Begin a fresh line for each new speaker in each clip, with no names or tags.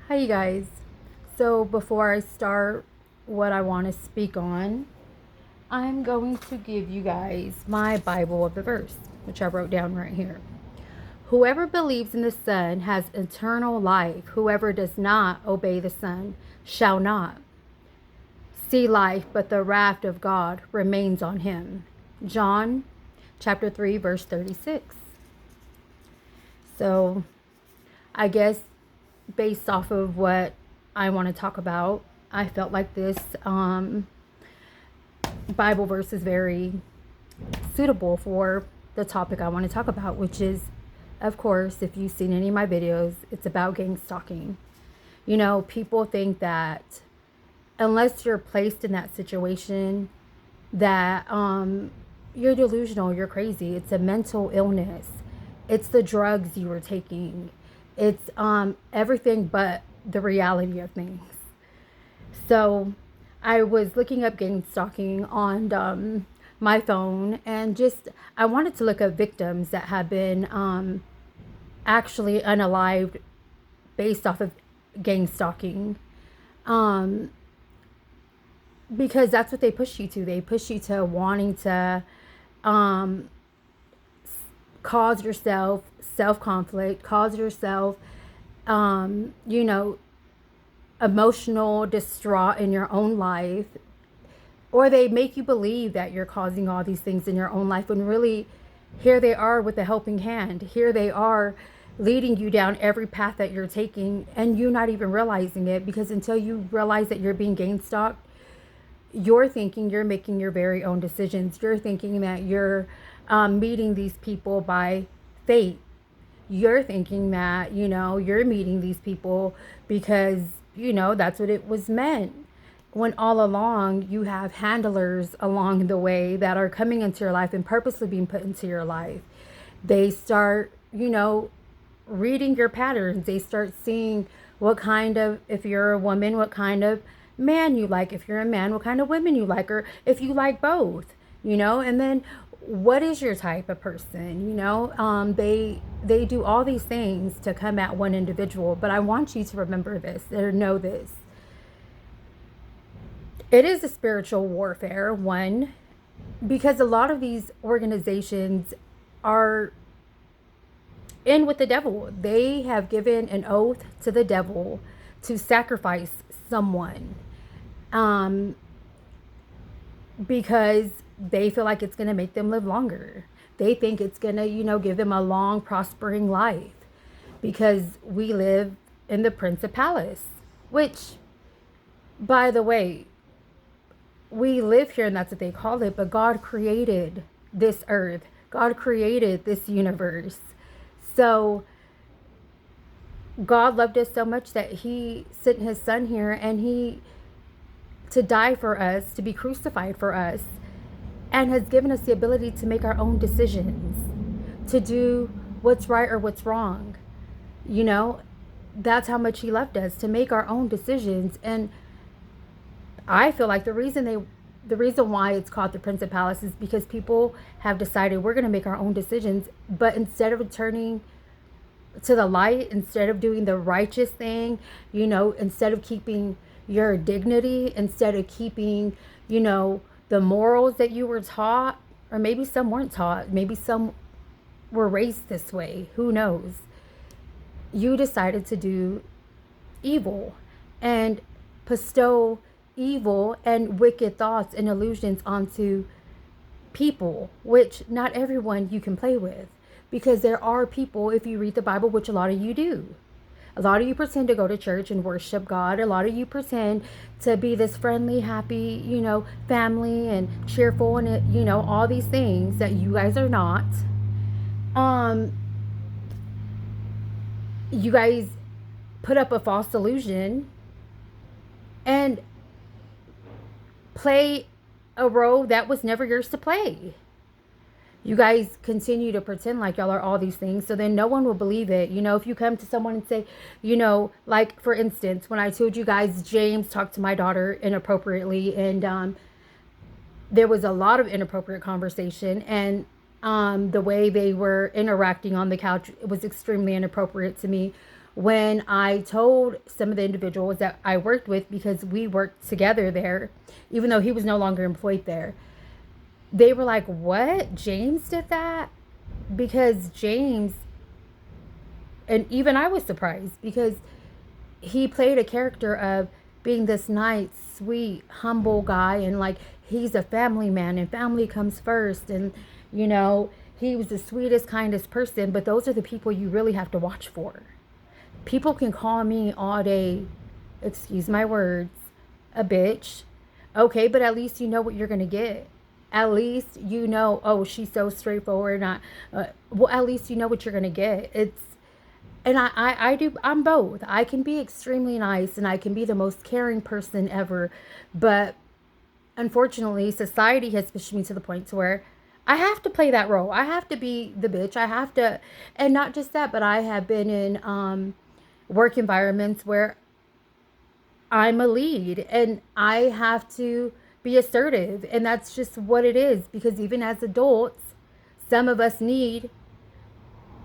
Hi, you guys. So, before I start what I want to speak on, I'm going to give you guys my Bible of the verse, which I wrote down right here. Whoever believes in the Son has eternal life. Whoever does not obey the Son shall not see life, but the wrath of God remains on him. John chapter 3, verse 36. So, I guess based off of what I want to talk about, I felt like this Bible verse is very suitable for the topic I want to talk about, which is, of course, if you've seen any of my videos, it's about gang stalking. You know, people think that unless you're placed in that situation, that you're delusional, you're crazy. It's a mental illness. It's the drugs you were taking. It's everything but the reality of things. So I was looking up gang stalking on my phone, and just I wanted to look up victims that have been actually unalived based off of gang stalking. Um, because that's what they push you to. They push you to wanting to um, cause yourself self conflict, cause yourself, you know, emotional distraught in your own life, or they make you believe that you're causing all these things in your own life when really here they are with a helping hand. Here they are leading you down every path that you're taking, and you not even realizing it, because until you realize that you're being gang stalked, you're thinking you're making your very own decisions. You're thinking that you're meeting these people by fate. You're thinking that, you're meeting these people because, that's what it was meant. When all along you have handlers along the way that are coming into your life and purposely being put into your life. They start, reading your patterns. They start seeing what kind of, if you're a woman, what kind of man you like. If you're a man, what kind of women you like, or if you like both, and then what is your type of person, they do all these things to come at one individual. But I want you to remember this or know this. It is a spiritual warfare, one, because a lot of these organizations are in with the devil. They have given an oath to the devil to sacrifice someone, um, because they feel like it's going to make them live longer. They think it's going to, give them a long, prospering life, because we live in the Prince of Palace, which, by the way, we live here and that's what they call it, but God created this earth. God created this universe. So God loved us so much that he sent his son here, and he to die for us, to be crucified for us, and has given us the ability to make our own decisions, to do what's right or what's wrong. That's how much he loved us, to make our own decisions. And I feel like the reason why it's called the Prince of Palace is because people have decided we're going to make our own decisions, but instead of turning to the light, instead of doing the righteous thing, instead of keeping your dignity, instead of keeping, the morals that you were taught, or maybe some weren't taught, maybe some were raised this way, who knows? You decided to do evil and bestow evil and wicked thoughts and illusions onto people, which not everyone you can play with. Because there are people, if you read the Bible, which a lot of you do, a lot of you pretend to go to church and worship God. A lot of you pretend to be this friendly, happy, family and cheerful and, all these things that you guys are not. You guys put up a false illusion and play a role that was never yours to play. You guys continue to pretend like y'all are all these things, so then no one will believe it. If you come to someone and say, like, for instance, when I told you guys James talked to my daughter inappropriately, and there was a lot of inappropriate conversation, and the way they were interacting on the couch, it was extremely inappropriate to me. When I told some of the individuals that I worked with, because we worked together there, even though he was no longer employed there, they were like, "What? James did that?" Because James, and even I was surprised, because he played a character of being this nice, sweet, humble guy, and like he's a family man and family comes first, and you know, he was the sweetest, kindest person. But those are the people you really have to watch for. People can call me all day, excuse my words, a bitch. Okay, but at least you know what you're gonna get. At least you know, oh, she's so straightforward. Not, well, at least you know what you're gonna get. It's, and I do, I'm both. I can be extremely nice and I can be the most caring person ever, but unfortunately, society has pushed me to the point to where I have to play that role. I have to be the bitch. I have to, and not just that, but I have been in work environments where I'm a lead and I have to be assertive. And that's just what it is, because even as adults, some of us need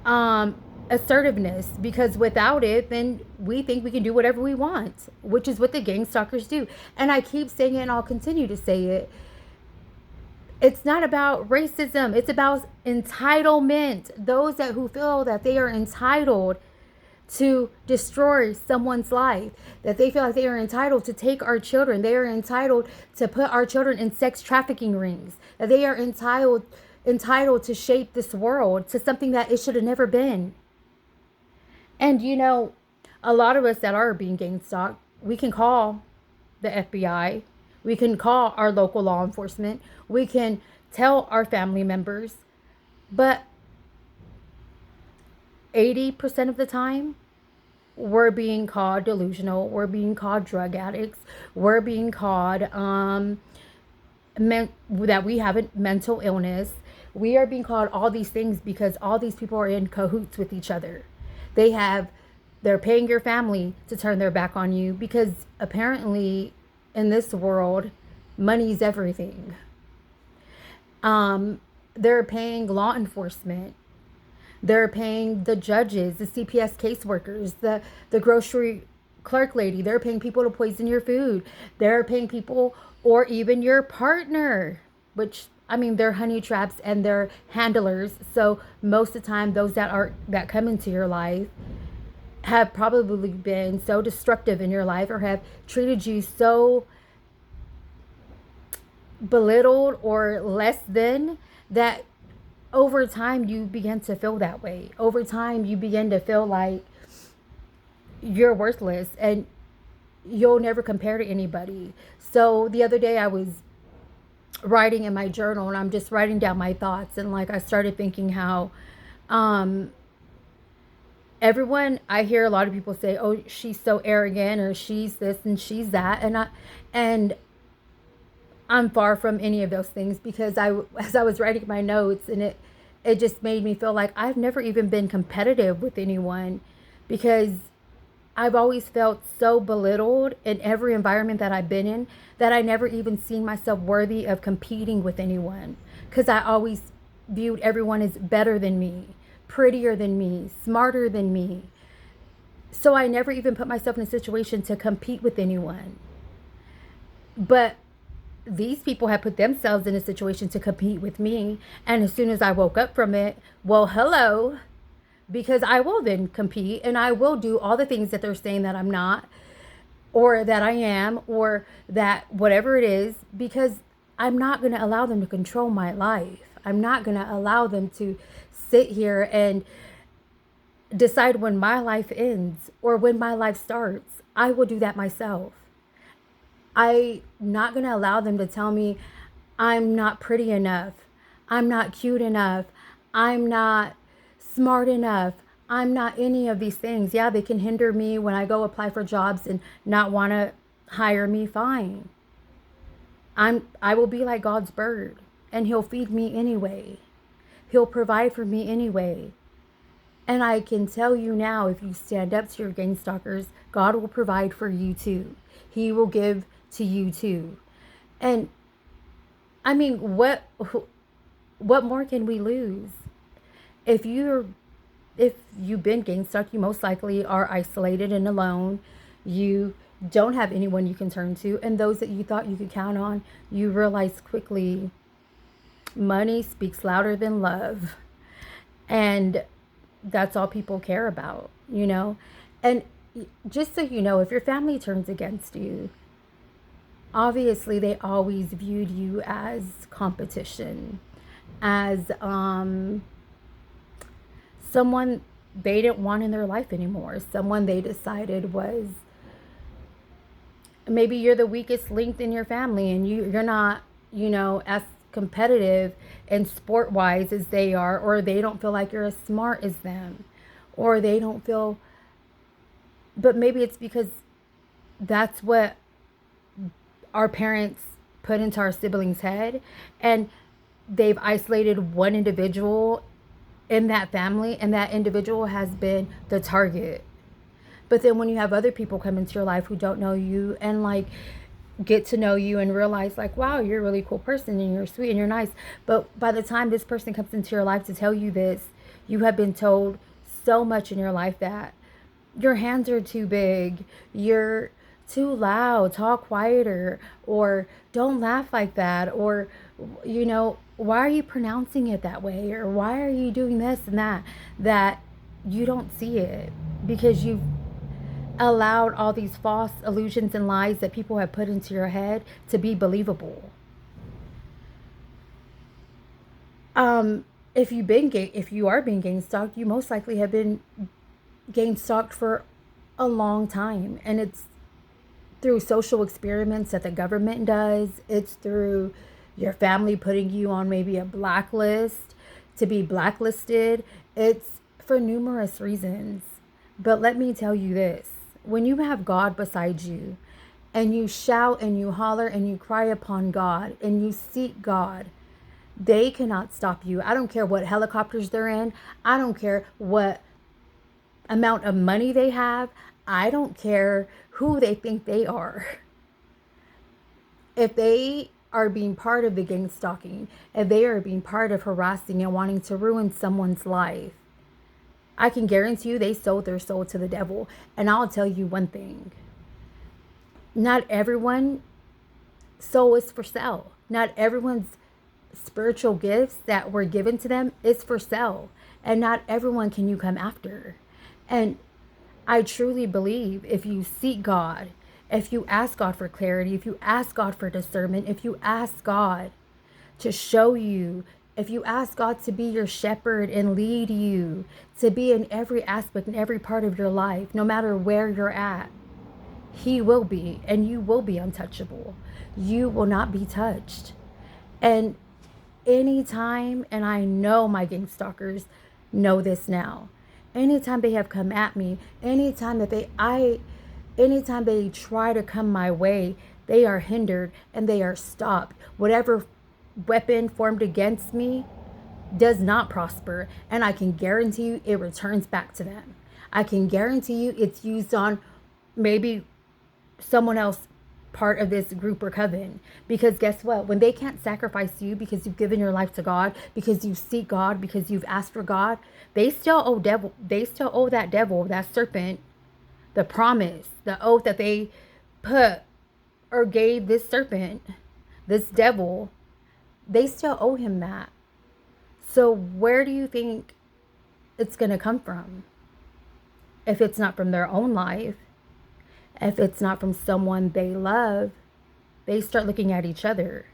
um, assertiveness, because without it, then we think we can do whatever we want, which is what the gang stalkers do. And I keep saying it and I'll continue to say it. It's not about racism. It's about entitlement. Those that who feel that they are entitled to destroy someone's life, that they feel like they are entitled to take our children, they are entitled to put our children in sex trafficking rings, that they are entitled to shape this world to something that it should have never been. And you know, a lot of us that are being gang stalked, we can call the FBI, we can call our local law enforcement, we can tell our family members, but 80% of the time, we're being called delusional, we're being called drug addicts, we're being called that we have a mental illness. We are being called all these things because all these people are in cahoots with each other. They're paying your family to turn their back on you, because apparently in this world, money's everything. They're paying law enforcement. They're paying the judges, the CPS caseworkers, the grocery clerk lady. They're paying people to poison your food. They're paying people, or even your partner, which, I mean, they're honey traps and they're handlers. So most of the time, those that come into your life have probably been so destructive in your life, or have treated you so belittled or less than, that over time you begin to feel that way. Over time you begin to feel like you're worthless and you'll never compare to anybody. So the other day I was writing in my journal, and I'm just writing down my thoughts, and like I started thinking how everyone, I hear a lot of people say, oh, she's so arrogant, or she's this and she's that, and I'm far from any of those things, because as I was writing my notes, and it just made me feel like I've never even been competitive with anyone, because I've always felt so belittled in every environment that I've been in, that I never even seen myself worthy of competing with anyone, because I always viewed everyone as better than me, prettier than me, smarter than me. So I never even put myself in a situation to compete with anyone. But these people have put themselves in a situation to compete with me. And as soon as I woke up from it, well, hello, because I will then compete and I will do all the things that they're saying that I'm not, or that I am, or that whatever it is, because I'm not going to allow them to control my life. I'm not going to allow them to sit here and decide when my life ends or when my life starts. I will do that myself. I'm not going to allow them to tell me I'm not pretty enough, I'm not cute enough, I'm not smart enough, I'm not any of these things. Yeah, they can hinder me when I go apply for jobs and not want to hire me, fine. I will be like God's bird, and he'll feed me anyway. He'll provide for me anyway. And I can tell you now, if you stand up to your gang stalkers, God will provide for you too. He will give to you too. And I mean, what more can we lose? If you're if you've been gang stalked, you most likely are isolated and alone. You don't have anyone you can turn to. And those that you thought you could count on, you realize quickly money speaks louder than love. And that's all people care about, you know? And just so you know, if your family turns against you, obviously they always viewed you as competition, as someone they didn't want in their life anymore, someone they decided was, maybe you're the weakest link in your family, and you're not, you know, as competitive and sport wise as they are, or they don't feel like you're as smart as them, or they don't feel, but maybe it's because that's what our parents put into our siblings' head, and they've isolated one individual in that family, and that individual has been the target. But then when you have other people come into your life who don't know you and like get to know you and realize like, wow, you're a really cool person and you're sweet and you're nice. But by the time this person comes into your life to tell you this, you have been told so much in your life that your hands are too big, you're too loud, talk quieter, or don't laugh like that, or, you know, why are you pronouncing it that way, or why are you doing this and that you don't see it because you've allowed all these false illusions and lies that people have put into your head to be believable. If you are being gang stalked, you most likely have been gang stalked for a long time, and it's through social experiments that the government does. It's through your family putting you on maybe a blacklist to be blacklisted. It's for numerous reasons. But let me tell you this. When you have God beside you and you shout and you holler and you cry upon God and you seek God, they cannot stop you. I don't care what helicopters they're in. I don't care what amount of money they have. I don't care who they think they are. If they are being part of the gang stalking, if they are being part of harassing and wanting to ruin someone's life, I can guarantee you they sold their soul to the devil. And I'll tell you one thing. Not everyone's soul is for sale. Not everyone's spiritual gifts that were given to them is for sale. And not everyone can you come after. And I truly believe if you seek God, if you ask God for clarity, if you ask God for discernment, if you ask God to show you, if you ask God to be your shepherd and lead you, to be in every aspect, in every part of your life, no matter where you're at, He will be, and you will be untouchable. You will not be touched. And anytime, and I know my gang stalkers know this now, anytime they have come at me, anytime they try to come my way, they are hindered and they are stopped. Whatever weapon formed against me does not prosper, and I can guarantee you it returns back to them. I can guarantee you it's used on maybe someone else part of this group or coven, because guess what, when they can't sacrifice you because you've given your life to God, because you seek God, because you've asked for God, they still owe that devil, that serpent, the promise, the oath that they put or gave this serpent, this devil. They still owe him that. So where do you think it's going to come from? If it's not from their own life, if it's not from someone they love, they start looking at each other.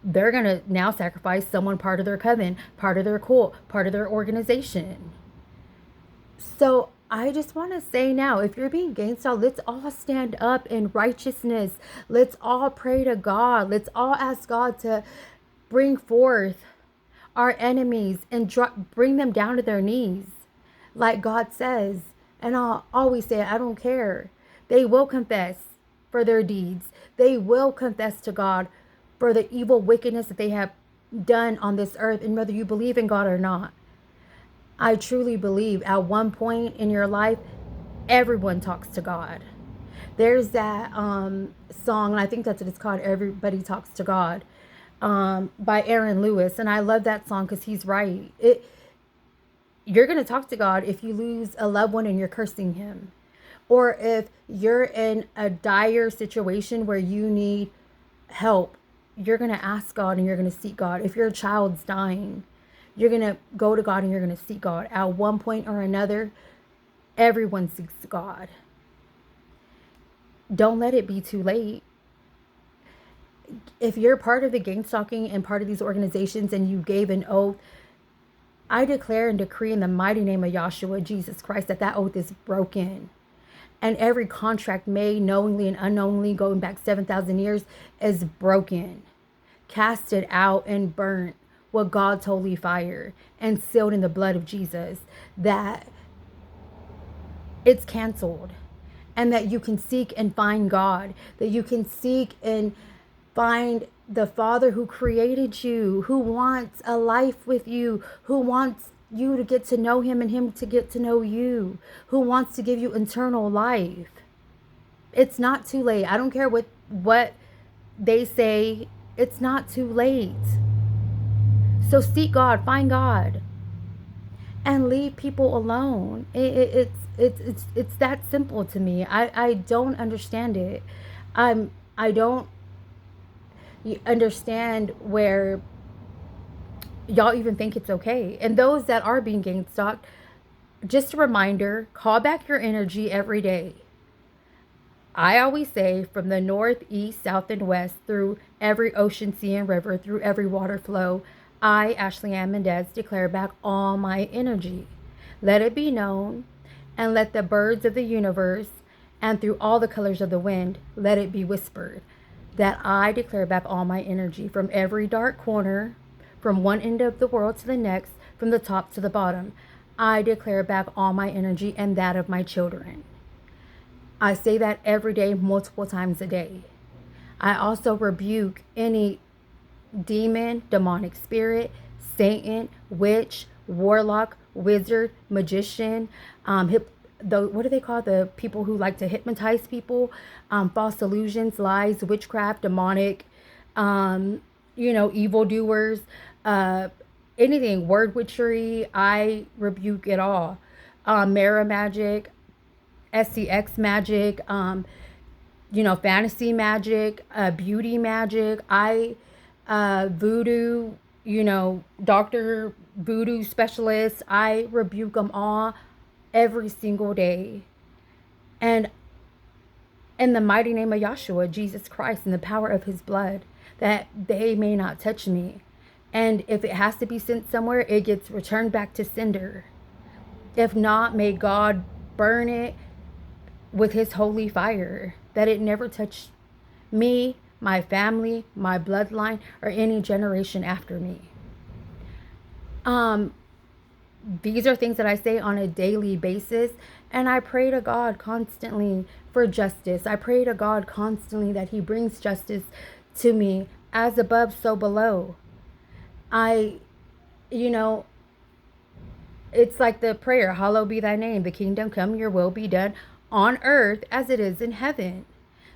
They're going to now sacrifice someone part of their coven, part of their cult, part of their organization. So I just want to say now, if you're being gang stalked, let's all stand up in righteousness. Let's all pray to God. Let's all ask God to bring forth our enemies and bring them down to their knees. Like God says, and I'll always say, I don't care. They will confess for their deeds. They will confess to God for the evil wickedness that they have done on this earth. And whether you believe in God or not, I truly believe at one point in your life, everyone talks to God. There's that song, and I think that's what it's called, Everybody Talks to God, by Aaron Lewis. And I love that song because he's right. You're going to talk to God if you lose a loved one and you're cursing him. Or if you're in a dire situation where you need help, you're going to ask God and you're going to seek God. If your child's dying, you're going to go to God and you're going to seek God. At one point or another, everyone seeks God. Don't let it be too late. If you're part of the gang stalking and part of these organizations and you gave an oath, I declare and decree in the mighty name of Yahshua, Jesus Christ, that that oath is broken. And every contract made knowingly and unknowingly going back 7,000 years is broken. Cast it out and burnt with God's holy fire and sealed in the blood of Jesus, that it's canceled. And that you can seek and find God, that you can seek and find the Father who created you, who wants a life with you, who wants you to get to know him and him to get to know you, who wants to give you eternal life. It's not too late. I don't care what they say. It's not too late. So seek God, find God, and leave people alone. It's that simple to me. I don't understand it. I don't understand where y'all even think it's okay. And those that are being gang stalked, just a reminder, call back your energy every day. I always say, from the north, east, south, and west, through every ocean, sea, and river, through every water flow, I, Ashley Ann Mendez, declare back all my energy. Let it be known, and let the birds of the universe, and through all the colors of the wind, let it be whispered, that I declare back all my energy from every dark corner, from one end of the world to the next, from the top to the bottom. I declare back all my energy and that of my children. I say that every day, multiple times a day. I also rebuke any demon, demonic spirit, Satan, witch, warlock, wizard, magician, what do they call the people who like to hypnotize people? False illusions, lies, witchcraft, demonic, evildoers, anything, word witchery. I rebuke it all. Mirror magic, SCX magic, fantasy magic, beauty magic, voodoo, doctor voodoo specialist. I rebuke them all every single day. And in the mighty name of Yahshua, Jesus Christ, and the power of his blood, that they may not touch me. And if it has to be sent somewhere, it gets returned back to sender. If not, may God burn it with his holy fire, that it never touched me, my family, my bloodline, or any generation after me. These are things that I say on a daily basis, and I pray to God constantly for justice. I pray to God constantly that he brings justice to me, as above, so below. It's like the prayer, hallowed be thy name, the kingdom come, your will be done on earth as it is in heaven.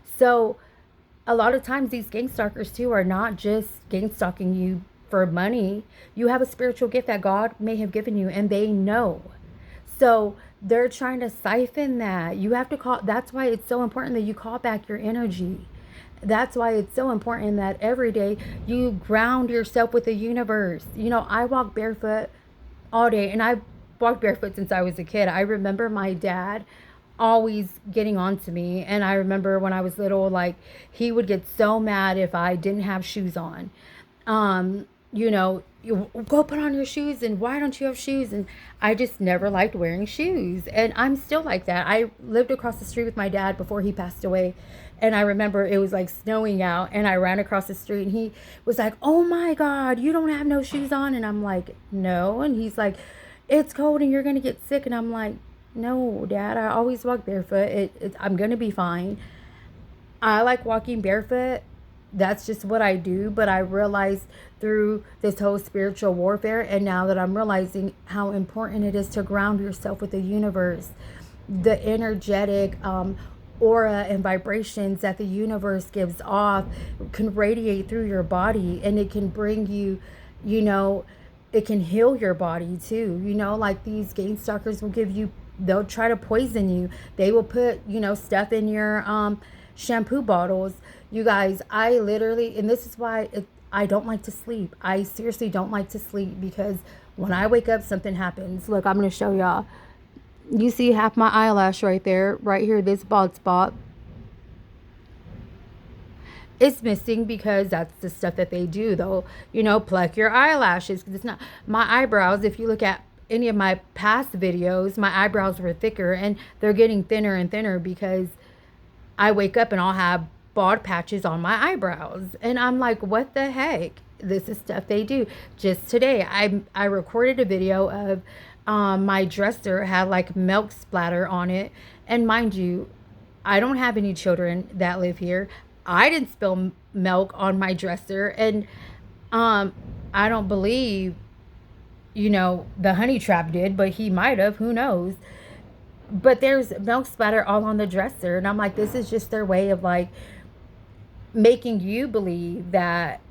So a lot of times these gang stalkers too are not just gang stalking you for money. You have a spiritual gift that God may have given you, and they know. So they're trying to siphon that. You have to call. That's why it's so important that you call back your energy. That's why it's so important that every day you ground yourself with the universe. I walk barefoot all day, and I've walked barefoot since I was a kid. I remember my dad always getting on to me, and I remember when I was little, like, he would get so mad if I didn't have shoes on. You go put on your shoes, and why don't you have shoes? And I just never liked wearing shoes, and I'm still like that. I lived across the street with my dad before he passed away, and I remember it was like snowing out, and I ran across the street, and he was like, oh my God, you don't have no shoes on? And I'm like, no. And he's like, it's cold and you're gonna get sick. And I'm like, no, Dad, I always walk barefoot. I'm gonna be fine. I like walking barefoot. That's just what I do. But I realized through this whole spiritual warfare, and now that I'm realizing how important it is to ground yourself with the universe, the energetic aura and vibrations that the universe gives off can radiate through your body, and it can bring you, it can heal your body too. You know, like these game stalkers will give you, they'll try to poison you. They will put, you know, stuff in your shampoo bottles. You guys, I literally, and this is why I don't like to sleep. I seriously don't like to sleep because when I wake up, something happens. Look, I'm going to show y'all. You see half my eyelash right there, right here, this bald spot. It's missing because that's the stuff that they do. They'll, you know, pluck your eyelashes. It's not my eyebrows. If you look at any of my past videos, my eyebrows were thicker and they're getting thinner and thinner because I wake up and I'll have bald patches on my eyebrows. And I'm like, what the heck? This is stuff they do. Just today, I recorded a video of my dresser had like milk splatter on it. And mind you, I don't have any children that live here. I didn't spill milk on my dresser. And I don't believe, you know, the honey trap did, but he might have. Who knows? But there's milk splatter all on the dresser. And I'm like, this is just their way of like making you believe that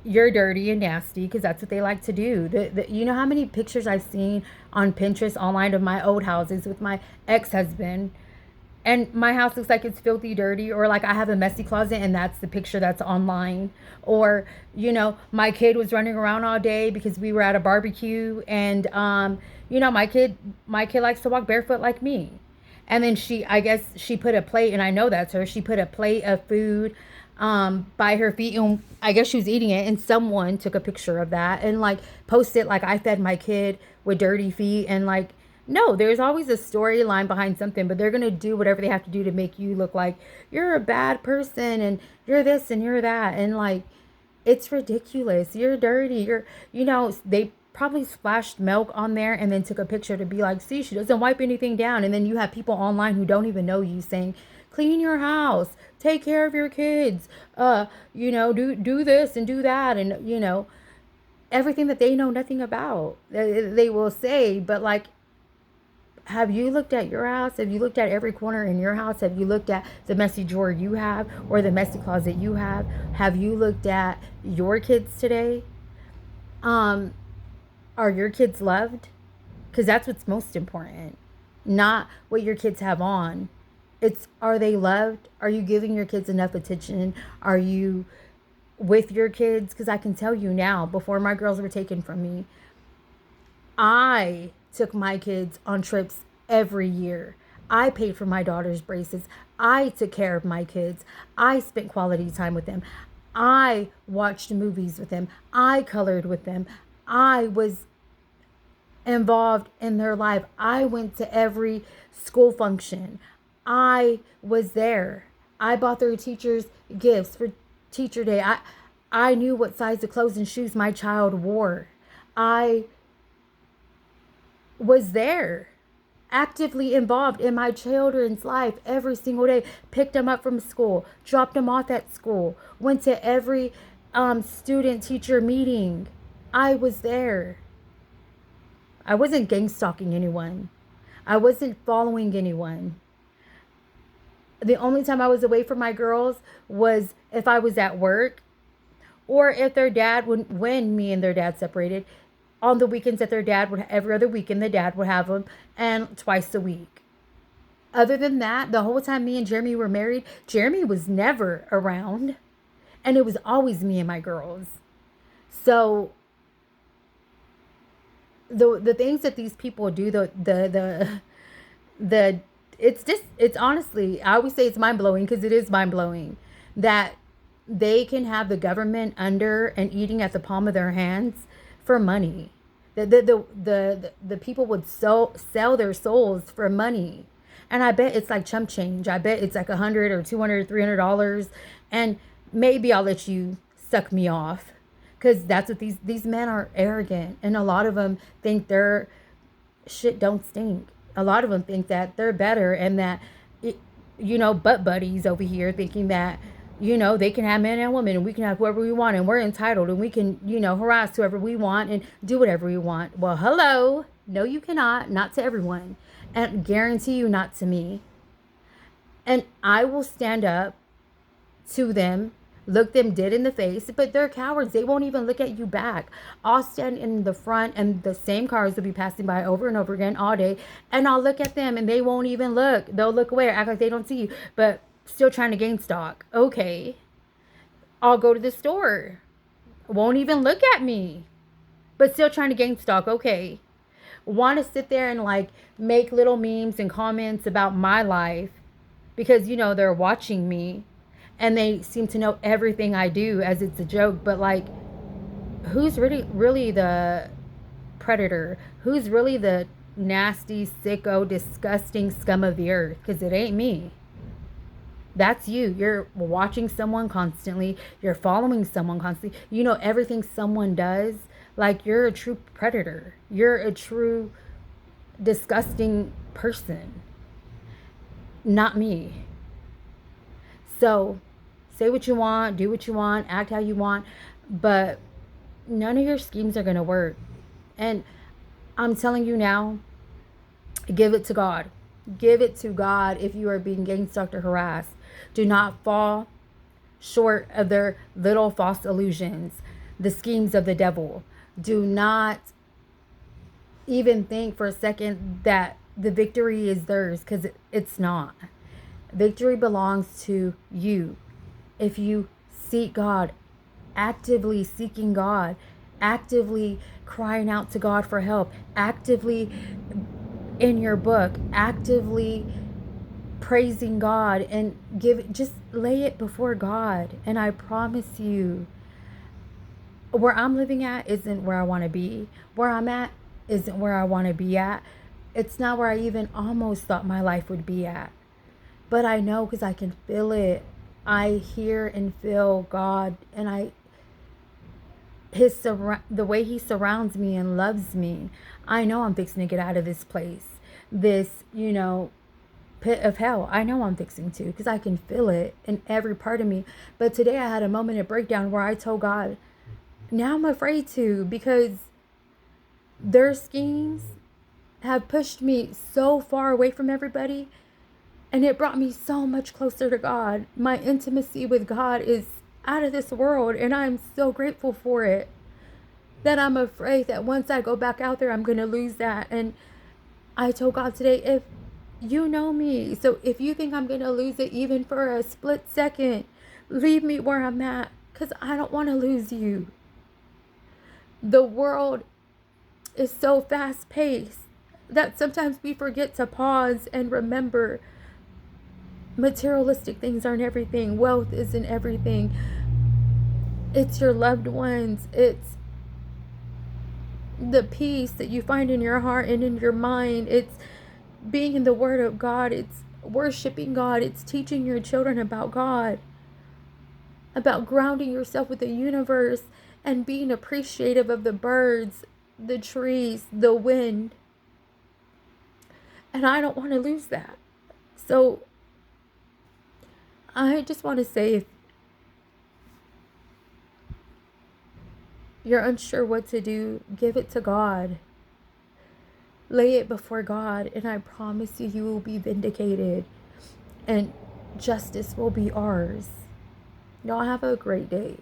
you're dirty and nasty, because that's what they like to do. You know how many pictures I've seen on Pinterest online of my old houses with my ex-husband, and my house looks like it's filthy dirty, or like I have a messy closet and that's the picture that's online. Or, you know, my kid was running around all day because we were at a barbecue, and you know, my kid likes to walk barefoot like me. And then I guess she put a plate, and I know that's her, she put a plate of food by her feet, and I guess she was eating it, and someone took a picture of that and like posted like I fed my kid with dirty feet. And like, no, there's always a storyline behind something, but they're going to do whatever they have to do to make you look like you're a bad person and you're this and you're that. And like, it's ridiculous. You're dirty. You know, they probably splashed milk on there and then took a picture to be like, see, she doesn't wipe anything down. And then you have people online who don't even know you saying, clean your house, take care of your kids, you know, do this and do that. And, you know, everything that they know nothing about, they will say. But like, have you looked at your house? Have you looked at every corner in your house? Have you looked at the messy drawer you have or the messy closet you have? Have you looked at your kids today? Are your kids loved? Because that's what's most important. Not what your kids have on. It's, are they loved? Are you giving your kids enough attention? Are you with your kids? Because I can tell you now, before my girls were taken from me, I took my kids on trips every year. I paid for my daughter's braces. I took care of my kids. I spent quality time with them. I watched movies with them. I colored with them. I was involved in their life. I went to every school function. I was there. I bought their teachers gifts for teacher day. I knew what size of clothes and shoes my child wore. I was there, actively involved in my children's life every single day. Picked them up from school, dropped them off at school, went to every student teacher meeting. I was there. I wasn't gang stalking anyone. I wasn't following anyone. The only time I was away from my girls was if I was at work, or if their dad would, when me and their dad separated, on the weekends that their dad would, every other weekend the dad would have them, and twice a week. Other than that, the whole time me and Jeremy were married, Jeremy was never around, and it was always me and my girls. So the things that these people do, it's honestly, I always say it's mind blowing, because it is mind blowing that they can have the government under and eating at the palm of their hands for money. The people would sell their souls for money. And I bet it's like chump change. I bet it's like $100 or $200, $300. And maybe I'll let you suck me off. Because that's what these men are, arrogant. And a lot of them think their shit don't stink. A lot of them think that they're better, and that, you know, butt buddies over here thinking that, you know, they can have men and women, and we can have whoever we want, and we're entitled, and we can, you know, harass whoever we want and do whatever we want. Well, hello. No, you cannot. Not to everyone. And guarantee you, not to me. And I will stand up to them look them dead in the face, but they're cowards. They won't even look at you back. I'll stand in the front and the same cars will be passing by over and over again all day, and I'll look at them and they won't even look. They'll look away or act like they don't see you, but still trying to gain stock. Okay. I'll go to the store. Won't even look at me, but still trying to gain stock. Okay. Want to sit there and like make little memes and comments about my life because, you know, they're watching me and they seem to know everything I do as it's a joke. But like, who's really the predator? Who's really the nasty, sicko, disgusting scum of the earth? Because it ain't me. That's you. You're watching someone constantly. You're following someone constantly. You know everything someone does. Like, you're a true predator. You're a true disgusting person. Not me. So, say what you want, do what you want, act how you want, but none of your schemes are going to work. And I'm telling you now, give it to God. Give it to God if you are being gangstalked or harassed. Do not fall short of their little false illusions, the schemes of the devil. Do not even think for a second that the victory is theirs, because it's not. Victory belongs to you. If you seek God, actively seeking God, actively crying out to God for help, actively in your book, actively praising God, and just lay it before God. And I promise you, where I'm living at isn't where I want to be. Where I'm at isn't where I want to be at. It's not where I even almost thought my life would be at. But I know, because I can feel it. I hear and feel God, and the way he surrounds me and loves me. I know I'm fixing to get out of this place, this, pit of hell. I know I'm fixing to, because I can feel it in every part of me. But today I had a moment of breakdown where I told God, now I'm afraid to, because their schemes have pushed me so far away from everybody, and it brought me so much closer to God. My intimacy with God is out of this world, and I'm so grateful for it, that I'm afraid that once I go back out there, I'm going to lose that. And I told God today, if you know me, so if you think I'm going to lose it even for a split second, leave me where I'm at, because I don't want to lose you. The world is so fast paced that sometimes we forget to pause and remember materialistic things aren't everything. Wealth isn't everything. It's your loved ones. It's the peace that you find in your heart and in your mind. It's being in the Word of God. It's worshiping God. It's teaching your children about God, about grounding yourself with the universe and being appreciative of the birds, the trees, the wind. And I don't want to lose that. So I just want to say, if you're unsure what to do, give it to God. Lay it before God, and I promise you, you will be vindicated, and justice will be ours. Y'all have a great day.